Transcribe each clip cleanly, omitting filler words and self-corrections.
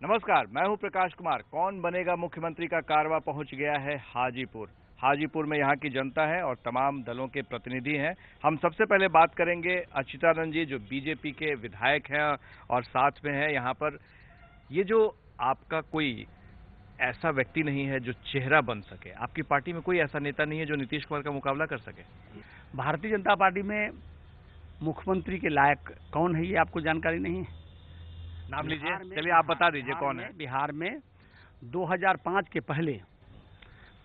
नमस्कार, मैं हूं प्रकाश कुमार। कौन बनेगा मुख्यमंत्री का कारवा पहुंच गया है हाजीपुर। हाजीपुर में यहां की जनता है और तमाम दलों के प्रतिनिधि हैं। हम सबसे पहले बात करेंगे अच्युतानंद जी, जो बीजेपी के विधायक हैं और साथ में है यहां पर। ये जो आपका कोई ऐसा व्यक्ति नहीं है जो चेहरा बन सके, आपकी पार्टी में कोई ऐसा नेता नहीं है जो नीतीश कुमार का मुकाबला कर सके? भारतीय जनता पार्टी में मुख्यमंत्री के लायक कौन है, ये आपको जानकारी नहीं है? नाम लीजिए, चलिए आप बता दीजिए कौन है। बिहार में 2005 के पहले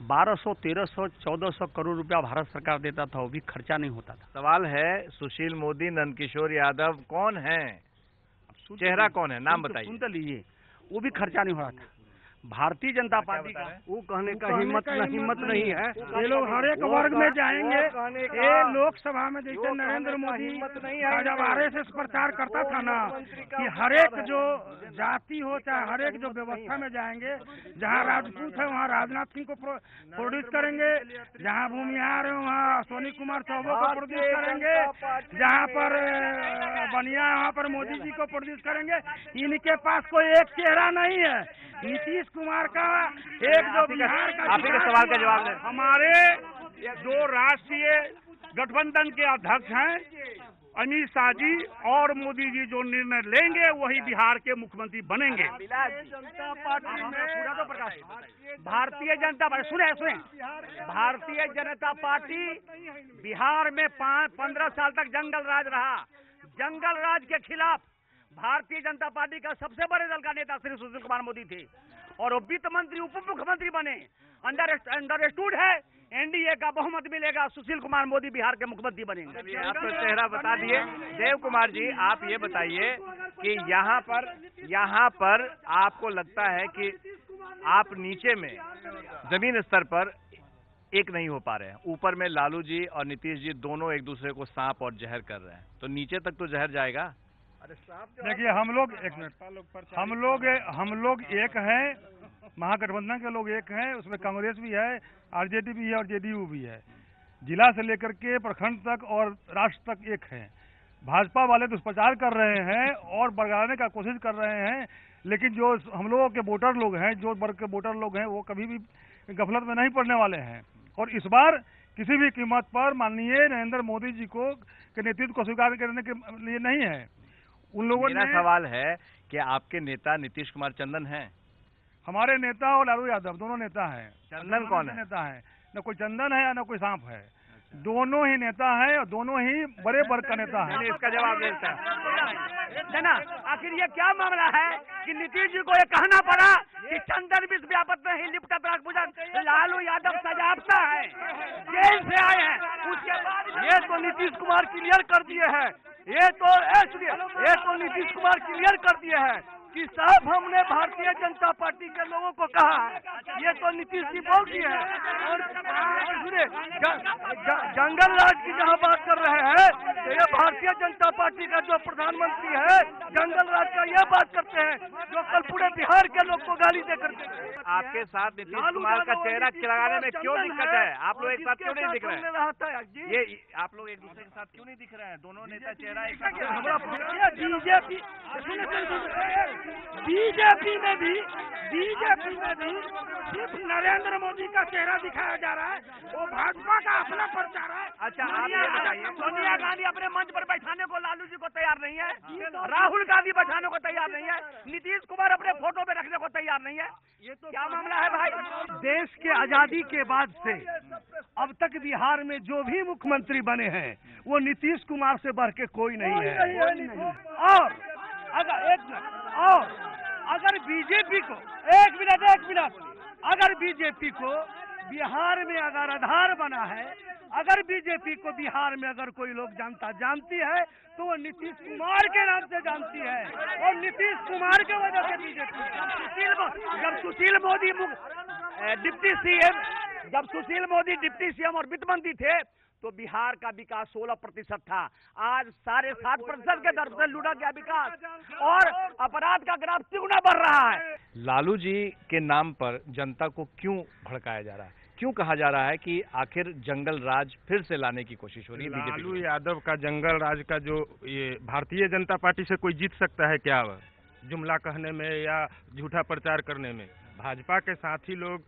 1200, 1300, 1400 करोड़ रुपया भारत सरकार देता था, वो भी खर्चा नहीं होता था। सवाल है सुशील मोदी, नंदकिशोर यादव कौन है? चेहरा कौन है, नाम बताइए। सुन तो लीजिए, वो भी खर्चा नहीं हो रहा था। भारतीय जनता पार्टी का वो कहने का हिम्मत नहीं है। ये लोग हर एक वर्ग में जाएंगे। ये लोकसभा में जैसे नरेंद्र मोदी जब आरएसएस प्रचार करता था ना कि हर एक जो जाति हो चाहे हर एक जो व्यवस्था में जाएंगे, जहाँ राजपूत है वहाँ राजनाथ सिंह को प्रोड्यूस करेंगे, जहाँ भूमिहार है वहाँ अश्विनी कुमार चौबे को प्रोड्यूस करेंगे, जहाँ पर बनिया वहाँ पर मोदी जी को प्रोड्यूस करेंगे। इनके पास कोई एक चेहरा नहीं है। नीतीश कुमार का एक जो बिहार का आप ही के सवाल का जवाब दें। हमारे जो राष्ट्रीय गठबंधन के अध्यक्ष हैं अमित शाह जी और मोदी जी जो निर्णय लेंगे वही बिहार के मुख्यमंत्री बनेंगे। जनता पार्टी में पूरा तो प्रकाश भारतीय जनता पार्टी सुने भारतीय जनता पार्टी बिहार में 15 साल तक जंगल राज रहा। जंगल राज के खिलाफ भारतीय जनता पार्टी का सबसे बड़े दल का नेता श्री सुशील कुमार मोदी थे और वो वित्त मंत्री उप मुख्यमंत्री बने। अंडरस्टूड है एनडीए का बहुमत मिलेगा, सुशील कुमार मोदी बिहार के मुख्यमंत्री बनेंगे। आप तो चेहरा बता दिए। देव कुमार जी, आप ये बताइए कि यहाँ पर आपको लगता है कि आप नीचे में जमीन स्तर पर एक नहीं हो पा रहे हैं, ऊपर में लालू जी और नीतीश जी दोनों एक दूसरे को सांप और जहर कर रहे हैं, तो नीचे तक तो जहर जाएगा। देखिए हम लोग एक हैं, महागठबंधन के लोग एक हैं, उसमें कांग्रेस भी है, आरजेडी भी है और जेडीयू भी है। जिला से लेकर के प्रखंड तक और राष्ट्र तक एक है। भाजपा वाले दुष्प्रचार कर रहे हैं और बरगलाने का कोशिश कर रहे हैं, लेकिन जो हम लोगों के वोटर लोग हैं, जो वर्ग के वोटर लोग हैं, वो कभी भी गफलत में नहीं पड़ने वाले हैं। और इस बार किसी भी कीमत पर माननीय नरेंद्र मोदी जी को के नेतृत्व को स्वीकार करने के लिए नहीं है। उन लोगों ने सवाल है कि आपके नेता नीतीश कुमार चंदन हैं? हमारे नेता और लालू यादव दोनों नेता हैं। चंदन कौन है? नेता है, न कोई चंदन है न कोई सांप है। दोनों ही नेता है और दोनों ही बड़े वर्ग का नेता है। इसका जवाब देता है ना। आखिर ये क्या मामला है कि नीतीश जी को ये कहना पड़ा कि चंदन विश्व व्यापक में ही लिपटा पूजन लालू यादव सजावता है, जेल से आए हैं, उसके बाद ये तो नीतीश कुमार क्लियर कर दिए हैं। ये तो नीतीश कुमार क्लियर कर दिए हैं कि साहब हमने भारतीय जनता पार्टी के लोगों को कहा है। ये तो नीतीश जी बोल दिए हैं। और सुनिए, जंगल राज की जहाँ बात कर रहे हैं तो ये भारतीय जनता पार्टी का जो प्रधानमंत्री है जंगल राज का ये बात करते हैं जो कल पूरे बिहार के लोग को गाली दे करते हैं। आपके साथ नीतीश कुमार का चेहरा लगाने में क्यों दिक्कत है? आप लोग एक साथ क्यों नहीं दिख रहे हैं? ये आप लोग एक दूसरे के साथ क्यों नहीं दिख रहे हैं? दोनों नेता चेहरा एक साथ। बीजेपी में भी सिर्फ नरेंद्र मोदी का चेहरा दिखाया जा रहा है, वो भाजपा का अपना प्रचार है। अच्छा, आप ये बताइए, सोनिया गांधी अपने मंच पर बैठाने को लालू जी को तैयार नहीं है, राहुल गांधी बैठाने को तैयार नहीं है, नीतीश कुमार अपने फोटो पे रखने को तैयार नहीं है। ये तो क्या मामला है भाई? देश के आजादी के बाद से अब तक बिहार में जो भी मुख्यमंत्री बने हैं वो नीतीश कुमार से बढ़ के कोई नहीं है। और अगर बीजेपी को एक मिनट अगर बीजेपी को बिहार में अगर आधार बना है, अगर बीजेपी को बिहार में अगर कोई लोग जानती है तो वो नीतीश कुमार के नाम से जानती है। और नीतीश कुमार के वजह से बीजेपी जब सुशील मोदी डिप्टी सीएम और वित्त मंत्री थे तो बिहार का विकास 16% था। आज 7.5% के दर से लूटा गया विकास और अपराध का ग्राफ तिगुना बढ़ रहा है। लालू जी के नाम पर जनता को क्यों भड़काया जा रहा है? क्यों कहा जा रहा है कि आखिर जंगल राज फिर से लाने की कोशिश हो रही है बीजेपी? लालू यादव का जंगल राज का जो ये भारतीय जनता पार्टी से कोई जीत सकता है क्या? जुमला कहने में या झूठा प्रचार करने में। भाजपा के साथी लोग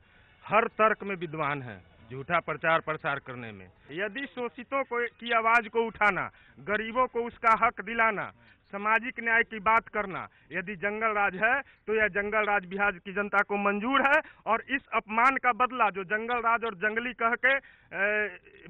हर तर्क में विद्वान हैं, झूठा प्रचार प्रसार करने में। यदि शोषितों की आवाज को उठाना, गरीबों को उसका हक दिलाना, सामाजिक न्याय की बात करना यदि जंगल राज है तो यह जंगल राज बिहार की जनता को मंजूर है। और इस अपमान का बदला जो जंगल राज और जंगली कह के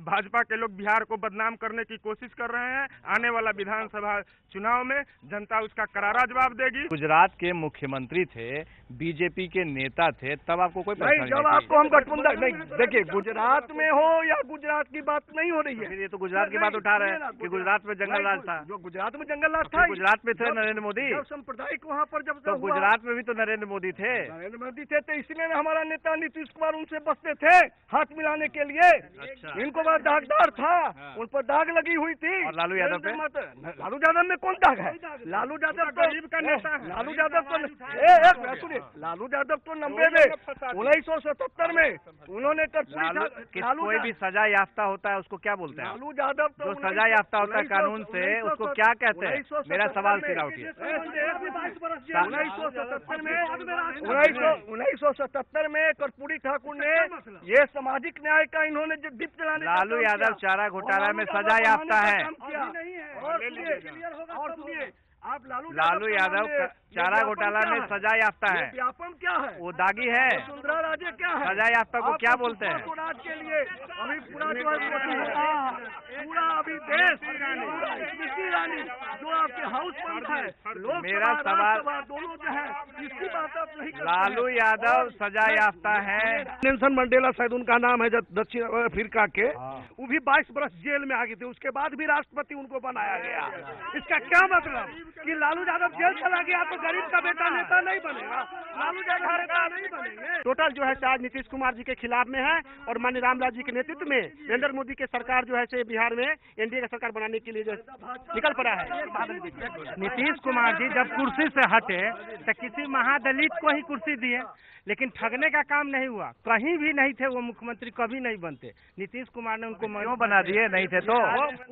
भाजपा के लोग बिहार को बदनाम करने की कोशिश कर रहे हैं, आने वाला विधानसभा चुनाव में जनता उसका करारा जवाब देगी। गुजरात के मुख्यमंत्री थे, बीजेपी के नेता थे, तब आपको कोई नहीं, जब आपको हम गठबंधन नहीं, देखिए गुजरात में हो या गुजरात की बात नहीं हो रही है। ये तो गुजरात की बात उठा रहे हैं कि गुजरात में जंगल राज था। जो गुजरात में जंगल राज था, गुजरात में थे नरेंद्र मोदी, सांप्रदायिक वहाँ पर जब तो गुजरात में भी तो नरेंद्र मोदी थे। नरेंद्र मोदी थे तो इसलिए हमारा नेता नीतीश कुमार उनसे बसते थे हाथ मिलाने के लिए। अच्छा। इनको बड़ा दागदार था, उन पर दाग लगी हुई थी। और लालू यादव पे? लालू यादव में कौन दाग है? लालू यादव तो गरीब का नेता है। लालू यादव तो सुनिए, लालू यादव तो 90 में 1977 में उन्होंने कोई भी सजा याफ्ता होता है उसको क्या बोलते हैं? लालू यादव तो जो सजा याफ्ता होता है कानून से उसको क्या कहते हैं? मेरा सवाल सीधा उठिए। 1977 में कर्पूरी ठाकुर ने ये सामाजिक न्याय का इन्होंने जो दीप जलाने लालू यादव चारा घोटाला में सजा याफ्ता है। और सुनिए, आप लालू यादव चारा घोटाला में सजा याफ्ता है। व्यापम क्या है? वो दागी है। वसुंधरा राजे क्या है? सजा याफ्ता को क्या बोलते हैं? राज के लिए अभी पूरा जो है पूरा अभी देश स्मृति ईरानी जो आपके हाउस बनता है, मेरा सवाल दोनों जो है इसकी बात आप नहीं करते। लालू यादव सजा याफ्ता है। नेल्सन मंडेला शायद उनका नाम है, जो दक्षिण अफ्रीका के, वो भी 22 बरस जेल में आ गए थे, उसके बाद भी राष्ट्रपति उनको बनाया गया। इसका क्या मतलब कि लालू यादव जेल चला गया तो गरीब का बेटा नेता नहीं बनेगा, लालू यादव नेता नहीं बनेंगे। टोटल जो है आज नीतीश कुमार जी के खिलाफ में है और माननीय रामलाल जी के नेतृत्व में नरेंद्र मोदी के सरकार जो है बिहार में एनडीए का सरकार बनाने के लिए जो निकल पड़ा है। नीतीश कुमार जी जब कुर्सी से हटे तो किसी महादलित को ही कुर्सी दिए, लेकिन ठगने का काम नहीं हुआ। कहीं भी नहीं थे वो मुख्यमंत्री, कभी नहीं बनते। नीतीश कुमार ने उनको क्यों बना दिए? नहीं थे तो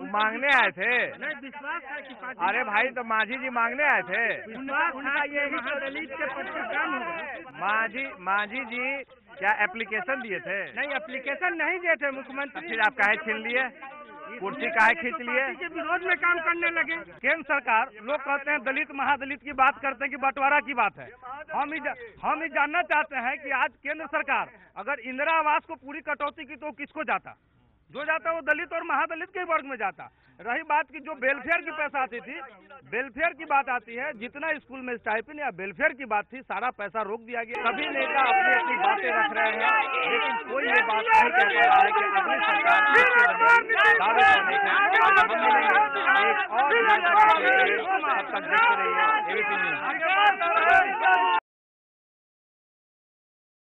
मांगने आए थे। नहीं, विश्वास है कि अरे भाई, तो मांझी जी मांगने आए थे। महादलित के पद का काम होगा। मांझी जी क्या एप्लीकेशन दिए थे? नहीं, एप्लीकेशन नहीं दिए थे मुख्यमंत्री। फिर आप काहे छीन लिए? कुर्सी काहे खींच लिए? के विरोध में काम करने लगे। केंद्र सरकार, लोग कहते हैं दलित महादलित की बात करते हैं कि बंटवारा की बात है। हम ही जानना चाहते हैं कि आज केंद्र सरकार अगर इंदिरा आवास को पूरी कटौती की तो किसको जाता? जो जाता वो दलित और महादलित के वर्ग में जाता। रही बात की जो वेलफेयर की पैसा आती थी, वेलफेयर की बात आती है, जितना स्कूल में स्टाइपेंड या वेलफेयर की बात थी सारा पैसा रोक दिया गया। सभी नेता अपनी अपनी बातें रख रहे हैं, लेकिन कोई ये बात नहीं कह पा रहा है कि अगली सरकार दावे करने के हम मिलेंगे एक और तब तक देखते रहिए एबीपी न्यूज़।